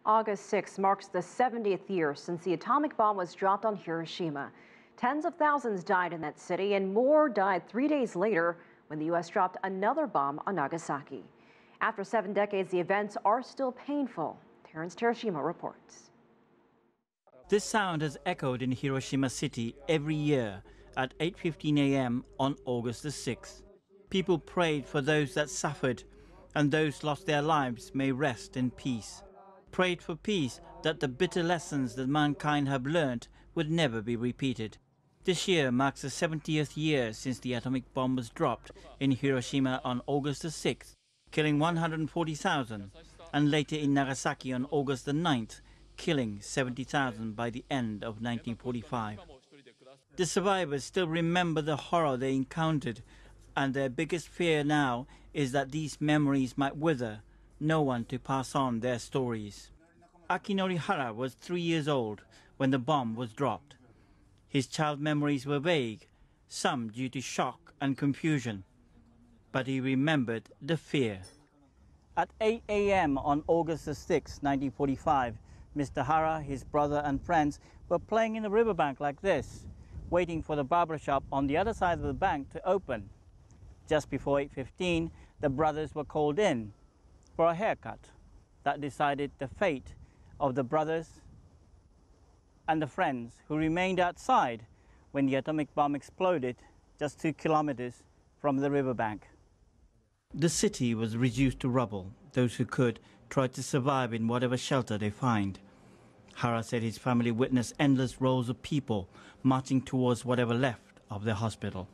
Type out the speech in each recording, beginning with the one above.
August 6 marks the 70th year since the atomic bomb was dropped on Hiroshima. Tens of thousands died in that city, and more died 3 days later when the U.S. dropped another bomb on Nagasaki. After 7 decades, the events are still painful. Terrence Terashima reports. This sound has echoed in Hiroshima City every year at 8:15 a.m. on August the 6th. People prayed for those that suffered, and those lost their lives may rest in peace. Prayed for peace, that the bitter lessons that mankind have learned would never be repeated. This year marks the 70th year since the atomic bomb was dropped in Hiroshima on August the 6th, killing 140,000, and later in Nagasaki on August the 9th, killing 70,000 by the end of 1945. The survivors still remember the horror they encountered, and their biggest fear now is that these memories might wither, no one to pass on their stories. Akinori Hara was 3 years old when the bomb was dropped. His child memories were vague, some due to shock and confusion, but he remembered the fear. At 8 a.m. on August 6, 1945, Mr. Hara, his brother and friends were playing in the riverbank like this, waiting for the barber shop on the other side of the bank to open. Just before 8:15, the brothers were called in for a haircut that decided the fate of the brothers and the friends who remained outside when the atomic bomb exploded just 2 kilometers from the riverbank. The city was reduced to rubble. Those who could tried to survive in whatever shelter they find. Hara said his family witnessed endless rows of people marching towards whatever left of the hospital.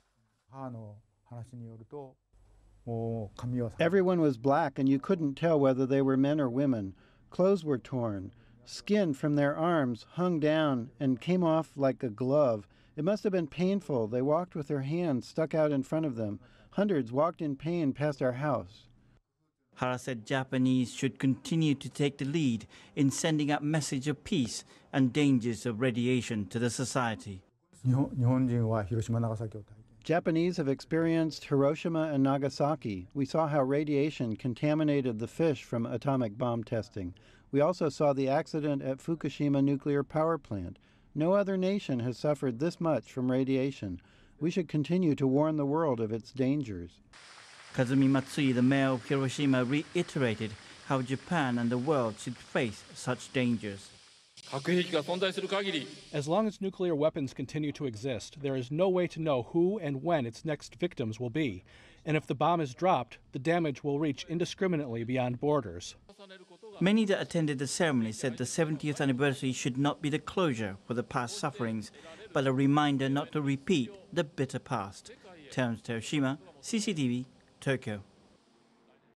Everyone was black and you couldn't tell whether they were men or women. Clothes were torn. Skin from their arms hung down and came off like a glove. It must have been painful. They walked with their hands stuck out in front of them. Hundreds walked in pain past our house. Hara said Japanese should continue to take the lead in sending up message of peace and dangers of radiation to the society. Japanese have experienced Hiroshima and Nagasaki. We saw how radiation contaminated the fish from atomic bomb testing. We also saw the accident at Fukushima nuclear power plant. No other nation has suffered this much from radiation. We should continue to warn the world of its dangers. Kazumi Matsui, the mayor of Hiroshima, reiterated how Japan and the world should face such dangers. As long as nuclear weapons continue to exist, there is no way to know who and when its next victims will be. And if the bomb is dropped, the damage will reach indiscriminately beyond borders. Many that attended the ceremony said the 70th anniversary should not be the closure for the past sufferings, but a reminder not to repeat the bitter past. Terrence Terashima, CCTV, Tokyo.